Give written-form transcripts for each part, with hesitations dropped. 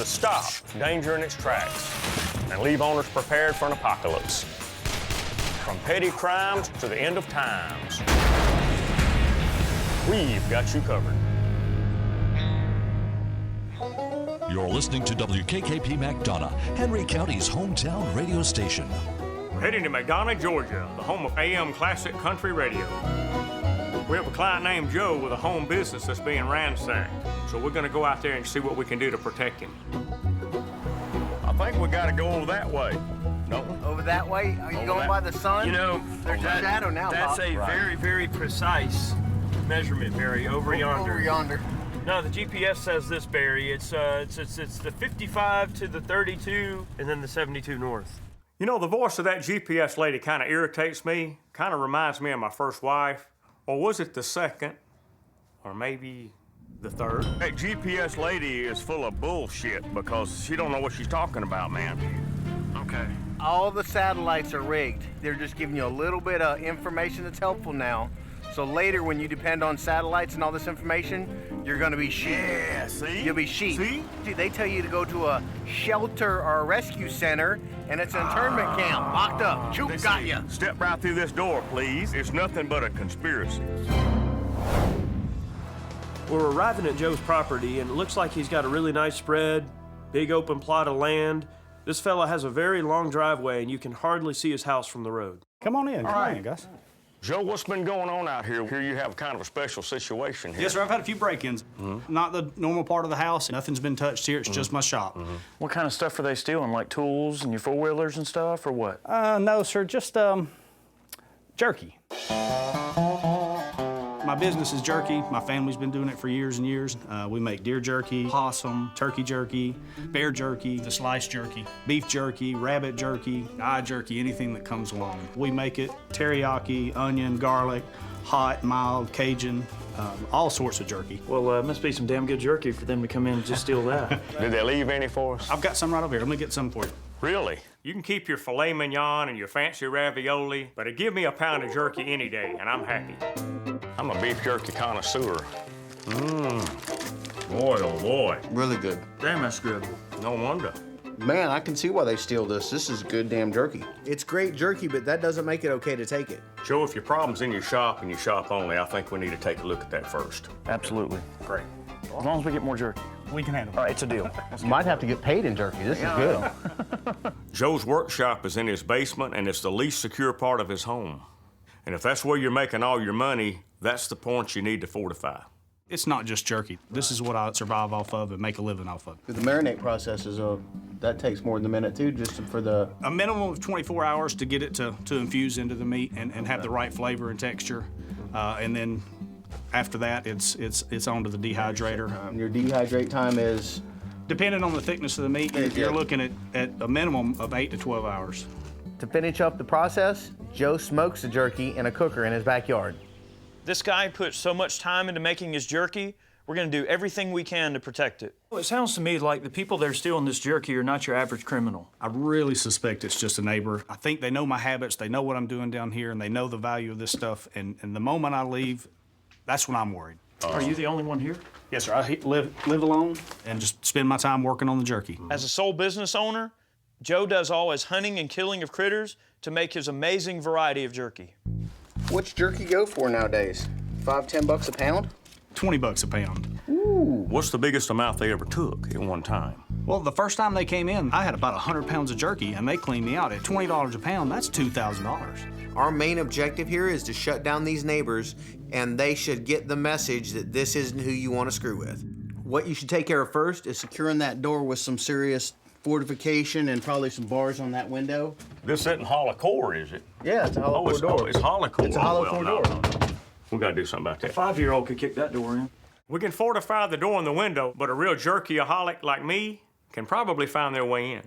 To stop danger in its tracks and leave owners prepared for an apocalypse. From petty crimes to the end of times, we've got you covered. You're listening to WKKP McDonough, Henry County's hometown radio station. We're heading to McDonough, Georgia, the home of AM Classic Country Radio. We have a client named Joe with a home business that's being ransacked, so we're going to go out there and see what we can do to protect him. I think we got to go over that way. No? Over that way? Are you going by the sun? You know, there's a shadow now, that's Bob. a very, very precise measurement, Barry, over yonder. Over yonder. No, the GPS says this, Barry. It's the 55 to the 32 and then the 72 north. You know, the voice of that GPS lady kind of irritates me, kind of reminds me of my first wife. Or was it the second? Or maybe the third? That GPS lady is full of bullshit because she don't know what she's talking about, man. Okay. All the satellites are rigged. They're just giving you a little bit of information that's helpful now. So later, when you depend on satellites and all this information, you're gonna be sheep. Yeah, see? You'll be sheep. See? They tell you to go to a shelter or a rescue center, and it's an internment camp. Locked up. Choop got you. Step right through this door, please. It's nothing but a conspiracy. We're arriving at Joe's property, and it looks like he's got a really nice spread, big open plot of land. This fella has a very long driveway, and you can hardly see his house from the road. Come on in. All Come right. on in, guys. Joe, what's been going on out here? Here you have kind of a special situation here. Yes, sir. I've had a few break-ins. Not the normal part of the house. Nothing's been touched here. It's just my shop. What kind of stuff are they stealing? Like tools and your four-wheelers and stuff, or what? No, sir. Just jerky. My business is jerky. My family's been doing it for years and years. We make deer jerky, possum, turkey jerky, bear jerky, the sliced jerky, beef jerky, rabbit jerky, eye jerky, anything that comes along. We make it teriyaki, onion, garlic, hot, mild, Cajun, all sorts of jerky. Well, it must be some damn good jerky for them to come in and just steal that. Did they leave any for us? I've got some right over here. Let me get some for you. Really? You can keep your filet mignon and your fancy ravioli, but give me a pound of jerky any day, and I'm happy. I'm a beef jerky connoisseur. Boy, oh boy. Really good. Damn, that's good. No wonder. Man, I can see why they steal this. This is good damn jerky. It's great jerky, but that doesn't make it okay to take it. Joe, if your problem's in your shop and your shop only, I think we need to take a look at that first. Absolutely. Great. As long as we get more jerky. We can handle it. All right, it's a deal. Might have to get paid in jerky. This is good. Joe's workshop is in his basement, and it's the least secure part of his home. And if that's where you're making all your money, that's the point you need to fortify. It's not just jerky. This is what I survive off of and make a living off of. The marinate process is that takes more than a minute too, just for the. A minimum of 24 hours to get it to infuse into the meat and have the right flavor and texture. And then after that, it's on to the dehydrator. Your dehydrate time is. Depending on the thickness of the meat, you're looking at a minimum of 8 to 12 hours. To finish up the process, Joe smokes the jerky in a cooker in his backyard. This guy put so much time into making his jerky, we're gonna do everything we can to protect it. Well, it sounds to me like the people that are stealing this jerky are not your average criminal. I really suspect it's just a neighbor. I think they know my habits, they know what I'm doing down here, and they know the value of this stuff. And the moment I leave, that's when I'm worried. Are you the only one here? Yes, sir. I live alone and just spend my time working on the jerky. As a sole business owner, Joe does all his hunting and killing of critters to make his amazing variety of jerky. What's jerky go for nowadays? $5-10 a pound? 20 bucks a pound. Ooh. What's the biggest amount they ever took at one time? Well, the first time they came in, I had about 100 pounds of jerky, and they cleaned me out. At $20 a pound, that's $2,000. Our main objective here is to shut down these neighbors, and they should get the message that this isn't who you want to screw with. What you should take care of first is securing that door with some serious fortification and probably some bars on that window. This isn't hollow core, is it? Yeah, it's a hollow core door. It's hollow core. It's a hollow Well, core no, door. no. We gotta do something about that. 5-year-old could kick that door in. We can fortify the door and the window, but a real jerky-aholic like me can probably find their way in.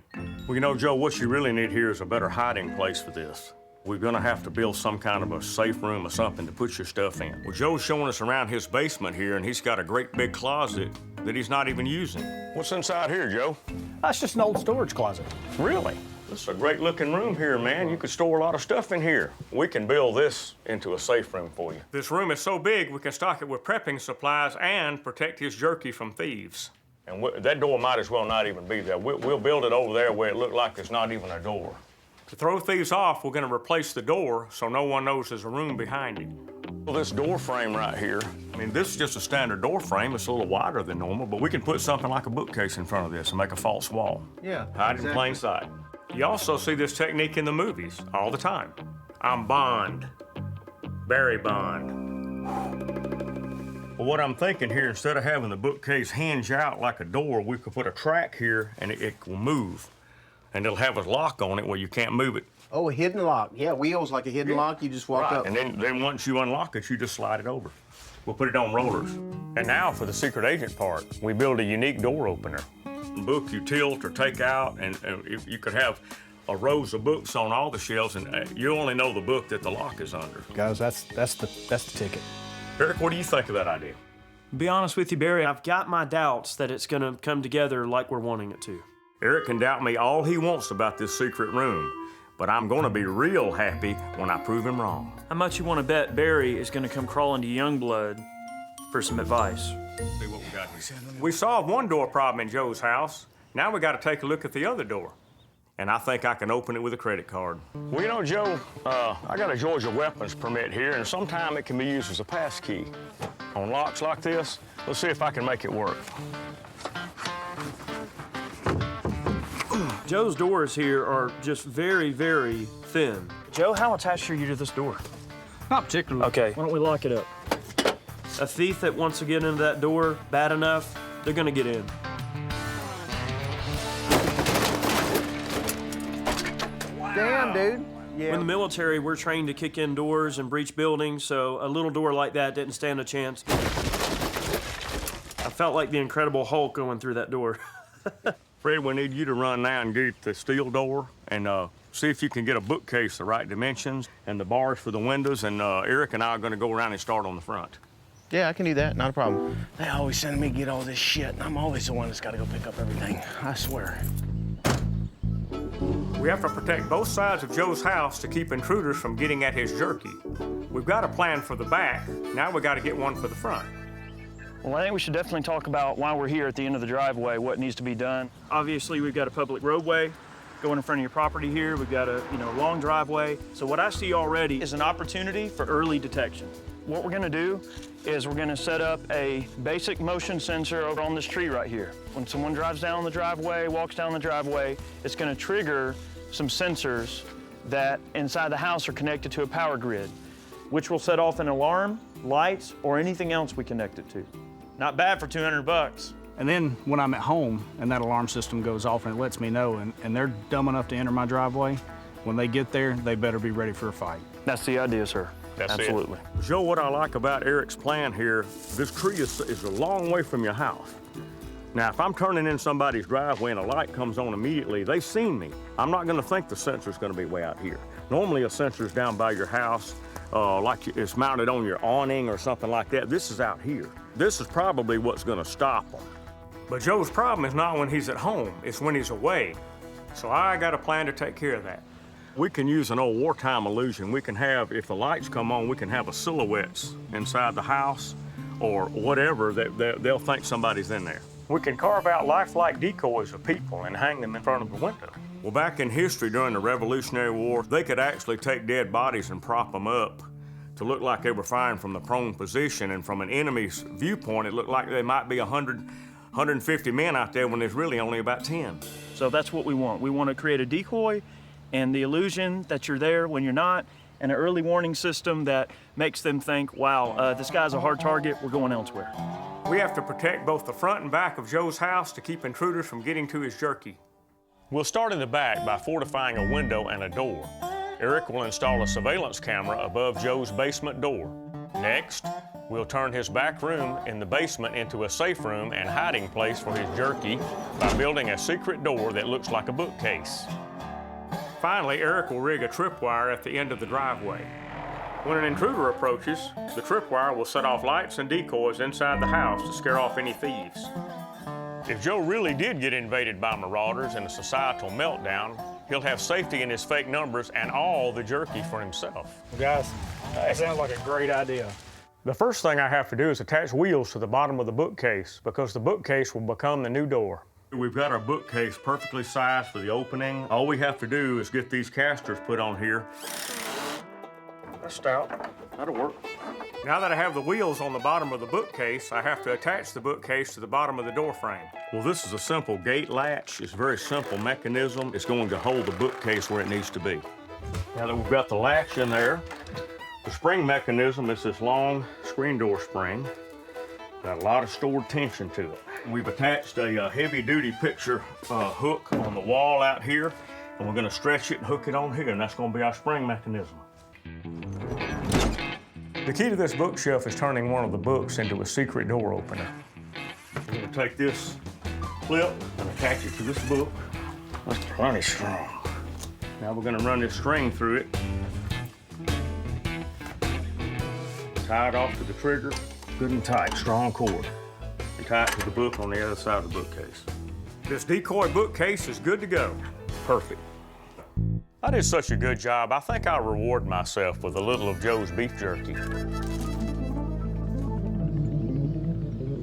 Well, you know, Joe, what you really need here is a better hiding place for this. We're gonna have to build some kind of a safe room or something to put your stuff in. Well, Joe's showing us around his basement here, and he's got a great big closet that he's not even using. What's inside here, Joe? That's just an old storage closet. Really? This is a great looking room here, man. You could store a lot of stuff in here. We can build this into a safe room for you. This room is so big, we can stock it with prepping supplies and protect his jerky from thieves. And that door might as well not even be there. We'll build it over there where it looks like there's not even a door. To throw thieves off, we're going to replace the door so no one knows there's a room behind it. Well, this door frame right here, I mean, this is just a standard door frame. It's a little wider than normal, but we can put something like a bookcase in front of this and make a false wall. Yeah. Hide in plain sight. You also see this technique in the movies all the time. I'm Bond. Barry Bond. But what I'm thinking here, instead of having the bookcase hinge out like a door, we could put a track here and it will move. And it'll have a lock on it where you can't move it. Oh, a hidden lock. Yeah, wheels like a hidden lock. You just walk up. And then once you unlock it, you just slide it over. We'll put it on rollers. And now for the secret agent part, we build a unique door opener. Book you tilt or take out, and you could have a rows of books on all the shelves, and you only know the book that the lock is under. Guys, that's the ticket. Eric, what do you think of that idea? Be honest with you, Barry, I've got my doubts that it's gonna come together like we're wanting it to. Eric can doubt me all he wants about this secret room, but I'm gonna be real happy when I prove him wrong. How much you want to bet Barry is gonna come crawling to Youngblood for some advice? See what we got here. We solved one door problem in Joe's house. Now we gotta take a look at the other door. And I think I can open it with a credit card. Well, you know, Joe, I got a Georgia weapons permit here, and sometime it can be used as a pass key. On locks like this, let's see if I can make it work. Joe's doors here are just very, very thin. Joe, how attached are you to this door? Not particularly. Okay, why don't we lock it up? A thief that wants to get into that door bad enough, they're gonna get in. Damn, dude. Yeah. In the military, we're trained to kick in doors and breach buildings, so a little door like that didn't stand a chance. I felt like the Incredible Hulk going through that door. Fred, we need you to run now and get the steel door and see if you can get a bookcase the right dimensions and the bars for the windows, and Eric and I are gonna go around and start on the front. Yeah, I can do that. Not a problem. They always send me to get all this shit, and I'm always the one that's got to go pick up everything. I swear. We have to protect both sides of Joe's house to keep intruders from getting at his jerky. We've got a plan for the back. Now we got to get one for the front. Well, I think we should definitely talk about why we're here at the end of the driveway, what needs to be done. Obviously, we've got a public roadway going in front of your property here. We've got a long driveway. So what I see already is an opportunity for early detection. What we're gonna do is we're gonna set up a basic motion sensor over on this tree right here. When someone drives down the driveway, walks down the driveway, it's gonna trigger some sensors that inside the house are connected to a power grid, which will set off an alarm, lights, or anything else we connect it to. Not bad for $200. And then when I'm at home and that alarm system goes off and it lets me know, and they're dumb enough to enter my driveway, when they get there, they better be ready for a fight. That's the idea, sir. That's absolutely. It. Joe, what I like about Eric's plan here, this tree is a long way from your house. Now, if I'm turning in somebody's driveway and a light comes on immediately, they've seen me. I'm not gonna think the sensor's gonna be way out here. Normally a sensor's down by your house, like it's mounted on your awning or something like that. This is out here. This is probably what's gonna stop them. But Joe's problem is not when he's at home, it's when he's away. So I got a plan to take care of that. We can use an old wartime illusion. We can have, if the lights come on, we can have a silhouettes inside the house or whatever that they'll think somebody's in there. We can carve out lifelike decoys of people and hang them in front of the window. Well, back in history during the Revolutionary War, they could actually take dead bodies and prop them up to look like they were firing from the prone position, and from an enemy's viewpoint, it looked like there might be 100, 150 men out there when there's really only about 10. So that's what we want. We want to create a decoy and the illusion that you're there when you're not, and an early warning system that makes them think, wow, this guy's a hard target, we're going elsewhere. We have to protect both the front and back of Joe's house to keep intruders from getting to his jerky. We'll start in the back by fortifying a window and a door. Eric will install a surveillance camera above Joe's basement door. Next, we'll turn his back room in the basement into a safe room and hiding place for his jerky by building a secret door that looks like a bookcase. Finally, Eric will rig a tripwire at the end of the driveway. When an intruder approaches, the tripwire will set off lights and decoys inside the house to scare off any thieves. If Joe really did get invaded by marauders in a societal meltdown, he'll have safety in his fake numbers and all the jerky for himself. Well, guys, that sounds like a great idea. The first thing I have to do is attach wheels to the bottom of the bookcase because the bookcase will become the new door. We've got our bookcase perfectly sized for the opening. All we have to do is get these casters put on here. That's stout. That'll work. Now that I have the wheels on the bottom of the bookcase, I have to attach the bookcase to the bottom of the door frame. Well, this is a simple gate latch. It's a very simple mechanism. It's going to hold the bookcase where it needs to be. Now that we've got the latch in there, the spring mechanism is this long screen door spring. Got a lot of stored tension to it. We've attached a heavy-duty picture hook on the wall out here, and we're going to stretch it and hook it on here, and that's going to be our spring mechanism. The key to this bookshelf is turning one of the books into a secret door opener. We're going to take this clip and attach it to this book. That's plenty strong. Now we're going to run this string through it. Tie it off to the trigger, good and tight, strong cord. And tie it to the book on the other side of the bookcase. This Decoy bookcase is good to go. Perfect. I did such a good job, I think I'll reward myself with a little of Joe's beef jerky.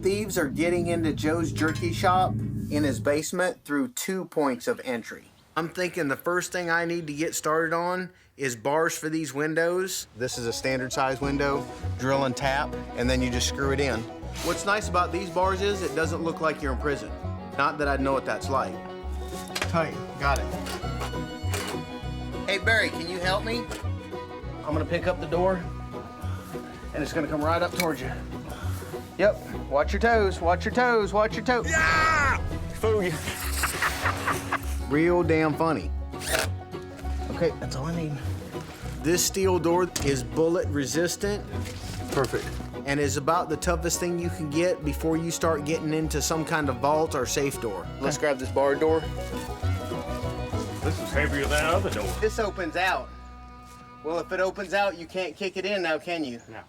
Thieves are getting into Joe's jerky shop in his basement through 2 points of entry. I'm thinking the first thing I need to get started on is bars for these windows. This is a standard size window, drill and tap, and then you just screw it in. What's nice about these bars is it doesn't look like you're in prison. Not that I know what that's like. Tight, got it. Hey Barry, can you help me? I'm gonna pick up the door, and it's gonna come right up towards you. Yep, watch your toes, watch your toes, watch your toes. Yeah! Fool you. Real damn funny. Okay, that's all I need. This steel door is bullet resistant. Perfect. And is about the toughest thing you can get before you start getting into some kind of vault or safe door. Let's grab this bar door. This is heavier than the other door. This opens out. Well, if it opens out, you can't kick it in now, can you? No.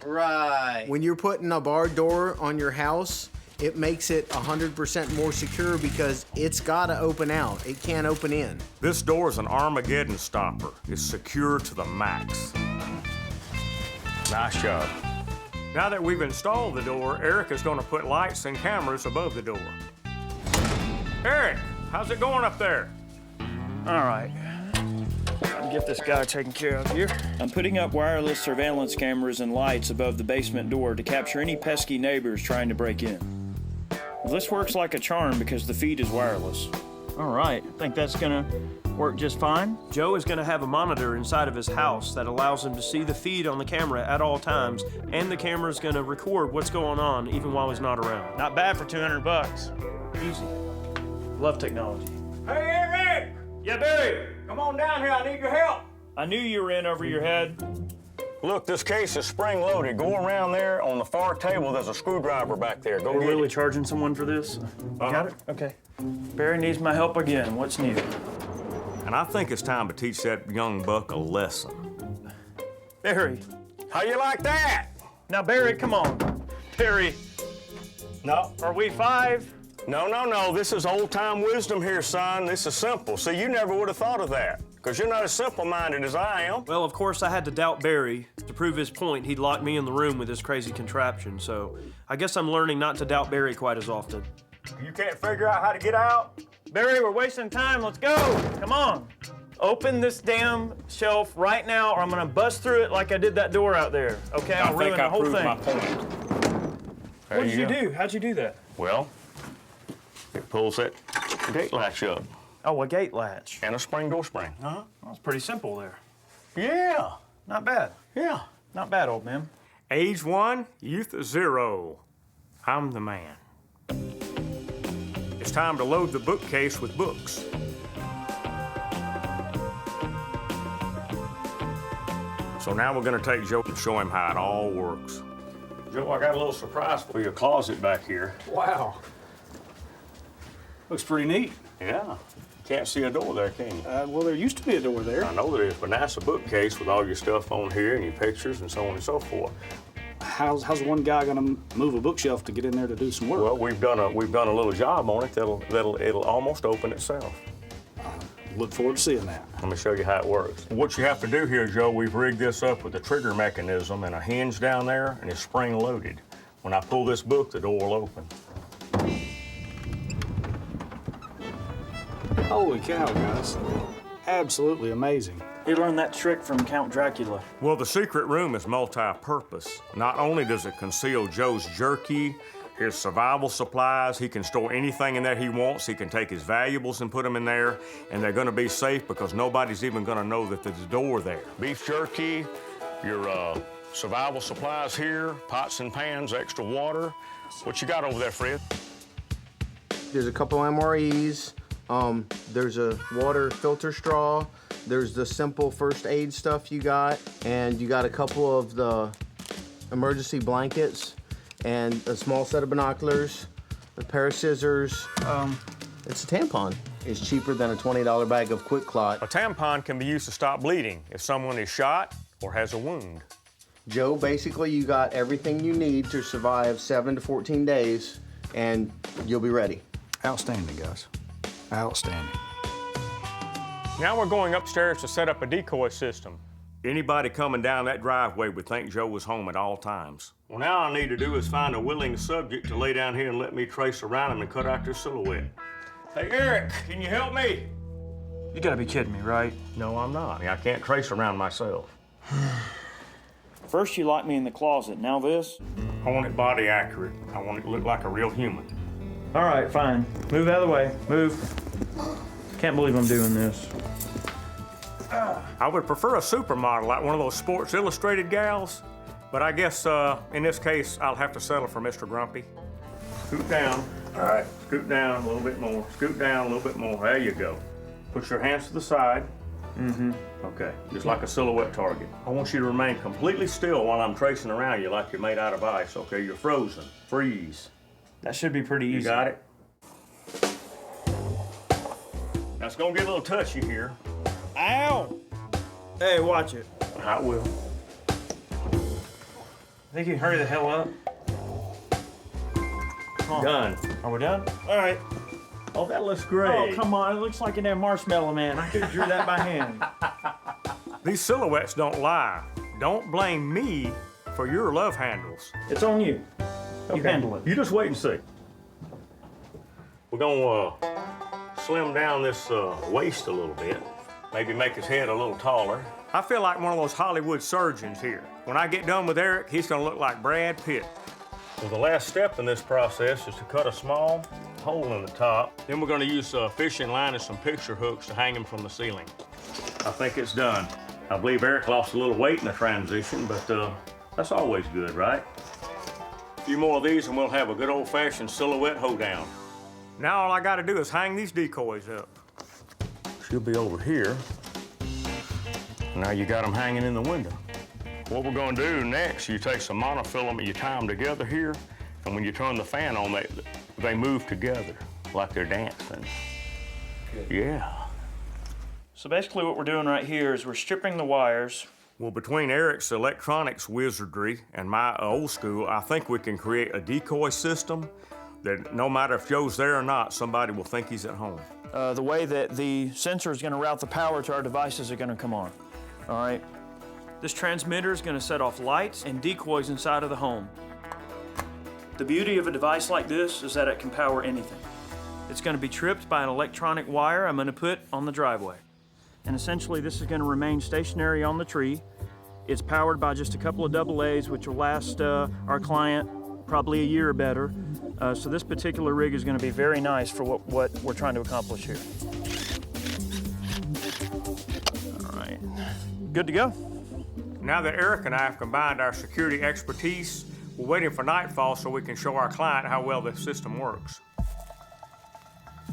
Right. When you're putting a bar door on your house, it makes it 100% more secure because it's gotta open out. It can't open in. This door is an Armageddon stopper. It's secure to the max. Nice job. Now that we've installed the door, Eric is gonna put lights and cameras above the door. Eric, how's it going up there? All right. I'll get this guy taken care of here. I'm putting up wireless surveillance cameras and lights above the basement door to capture any pesky neighbors trying to break in. Well, this works like a charm because the feed is wireless. All right, I think that's gonna work just fine. Joe is gonna have a monitor inside of his house that allows him to see the feed on the camera at all times, and the camera is gonna record what's going on even while he's not around. Not bad for 200 bucks. Easy. Love technology. Hey, Eric! Yeah, Barry, Come on down here, I need your help. I knew you were in over your head. Look, this case is spring-loaded. Go around there on the far table. There's a screwdriver back there. Go We're get really it. charging someone for this? Got it? Okay. Barry needs my help again. What's new? And I think it's time to teach that young buck a lesson. Barry. How you like that? Now, Barry, come on. Barry, No. are we 5? No. This is old-time wisdom here, son. This is simple. See, you never would have thought of that, because you're not as simple-minded as I am. Well, of course, I had to doubt Barry. To prove his point, he'd lock me in the room with this crazy contraption, so I guess I'm learning not to doubt Barry quite as often. You can't figure out how to get out? Barry, we're wasting time. Let's go. Come on. Open this damn shelf right now, or I'm gonna bust through it like I did that door out there. Okay, I'll ruin the whole thing. my point. There What did you go. do? How'd you do that? Well, it pulls that gate latch up Oh, a gate latch. and a spring door spring. That was pretty simple there. Yeah. Not bad. Yeah. Not bad, old man. Age 1, youth 0. I'm the man. It's time to load the bookcase with books. So now we're gonna take Joe and show him how it all works. Joe, I got a little surprise for your closet back here. Wow. Looks pretty neat. Yeah. Can't see a door there, can you? Well, there used to be a door there. I know there is, but now it's a bookcase with all your stuff on here and your pictures and so on and so forth. How's one guy gonna move a bookshelf to get in there to do some work? Well, we've done a little job on it that'll almost open itself. Look forward to seeing that. Let me show you how it works. What you have to do here, Joe, we've rigged this up with a trigger mechanism and a hinge down there, and it's spring loaded. When I pull this book, the door will open. Holy cow, guys. Absolutely amazing. He learned that trick from Count Dracula. Well, the secret room is multi-purpose. Not only does it conceal Joe's jerky, his survival supplies, he can store anything in there he wants. He can take his valuables and put them in there, and they're gonna be safe because nobody's even gonna know that there's a door there. Beef jerky, your survival supplies here, pots and pans, extra water. What you got over there, Fred? There's a couple MREs. There's a water filter straw. There's the simple first aid stuff you got, and you got a couple of the emergency blankets, and a small set of binoculars, a pair of scissors. It's a tampon. It's cheaper than a $20 bag of Quick Clot. A tampon can be used to stop bleeding if someone is shot or has a wound. Joe, basically you got everything you need to survive 7 to 14 days, and you'll be ready. Outstanding, guys. Outstanding. Now we're going upstairs to set up a decoy system. Anybody coming down that driveway would think Joe was home at all times. Well, now all I need to do is find a willing subject to lay down here and let me trace around him and cut out their silhouette. Hey, Eric, can you help me? You gotta be kidding me, right? No, I'm not. I can't trace around myself. First you locked me in the closet, now this? I want it body accurate. I want it to look like a real human. All right, fine. Move out of the way. Move. Can't believe I'm doing this. I would prefer a supermodel, like one of those Sports Illustrated gals, but I guess in this case, I'll have to settle for Mr. Grumpy. Scoot down. All right, scoot down a little bit more. Scoot down a little bit more. There you go. Put your hands to the side. Mm-hmm. Okay, just like a silhouette target. I want you to remain completely still while I'm tracing around you like you're made out of ice, okay? You're frozen. Freeze. That should be pretty easy. You got it? Now it's gonna get a little touchy here. Ow! Hey, watch it. I will. Think you can hurry the hell up? Done. Are we done? All right. Oh, that looks great. Oh, come on. It looks like an damn marshmallow man. I could have drew that by hand. These silhouettes don't lie. Don't blame me for your love handles. It's on you. You handle it. You just wait and see. We're gonna slim down this waist a little bit. Maybe make his head a little taller. I feel like one of those Hollywood surgeons here. When I get done with Eric, he's gonna look like Brad Pitt. Well, the last step in this process is to cut a small hole in the top. Then we're gonna use a fishing line and some picture hooks to hang him from the ceiling. I think it's done. I believe Eric lost a little weight in the transition, but that's always good, right? A few more of these and we'll have a good old-fashioned silhouette hoedown. Now all I gotta do is hang these decoys up. She'll be over here. Now you got them hanging in the window. What we're gonna do next, you take some monofilament, you tie them together here, and when you turn the fan on, they move together like they're dancing. Good. Yeah. So basically what we're doing right here is we're stripping the wires. Well, between Eric's electronics wizardry and my old school, I think we can create a decoy system that no matter if Joe's there or not, somebody will think he's at home. The way that the sensor is going to route the power to our devices are going to come on. All right? This transmitter is going to set off lights and decoys inside of the home. The beauty of a device like this is that it can power anything. It's going to be tripped by an electronic wire I'm going to put on the driveway. And essentially this is going to remain stationary on the tree. It's powered by just a couple of AA's, which will last our client probably a year or better. So this particular rig is going to be very nice for what we're trying to accomplish here. All right, good to go. Now that Eric and I have combined our security expertise, we're waiting for nightfall so we can show our client how well the system works.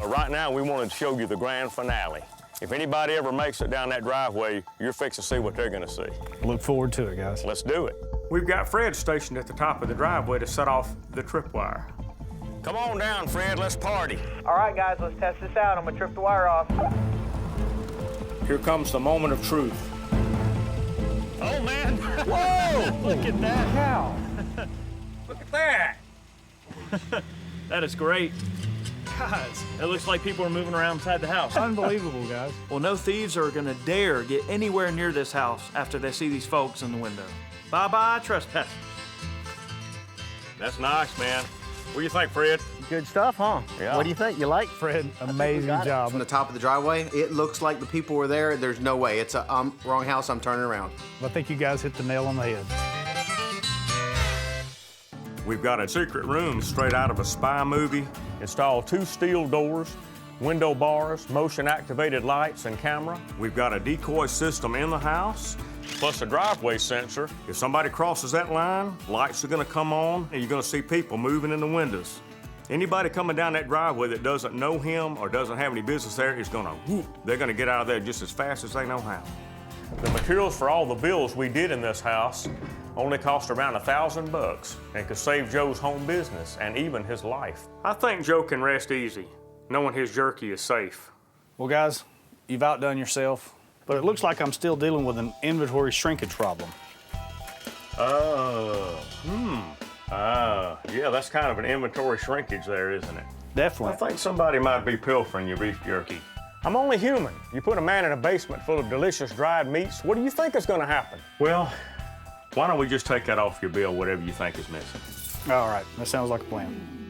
Right now, we wanted to show you the grand finale. If anybody ever makes it down that driveway, you're fixing to see what they're gonna see. Look forward to it, guys. Let's do it. We've got Fred stationed at the top of the driveway to set off the tripwire. Come on down, Fred, let's party. All right, guys, let's test this out. I'm gonna trip the wire off. Here comes the moment of truth. Oh, man. Whoa! Look at that. Cow. Look at that. That is great. Guys, It looks like people are moving around inside the house. unbelievable, guys. Well, no thieves are gonna dare get anywhere near this house after they see these folks in the window. Bye-bye, trespassers. That's nice, man. What do you think, Fred? Good stuff, huh? Yeah. What do you think? You like? Fred, amazing job. From the top of the driveway, it looks like the people were there. There's no way. It's a wrong house. I'm turning around. I think you guys hit the nail on the head. We've got a secret room straight out of a spy movie. Installed 2 steel doors, window bars, motion-activated lights and camera. We've got a decoy system in the house, plus a driveway sensor. If somebody crosses that line, lights are gonna come on, and you're gonna see people moving in the windows. Anybody coming down that driveway that doesn't know him or doesn't have any business there is gonna whoop. They're gonna get out of there just as fast as they know how. The materials for all the bills we did in this house only cost around $1,000 and could save Joe's home business and even his life. I think Joe can rest easy, knowing his jerky is safe. Well, guys, you've outdone yourself, but it looks like I'm still dealing with an inventory shrinkage problem. Yeah, that's kind of an inventory shrinkage there, isn't it? I Definitely. think somebody might be pilfering your beef jerky. I'm only human. You put a man in a basement full of delicious dried meats, what do you think is gonna happen? Well, why don't we just take that off your bill, whatever you think is missing? All right, that sounds like a plan.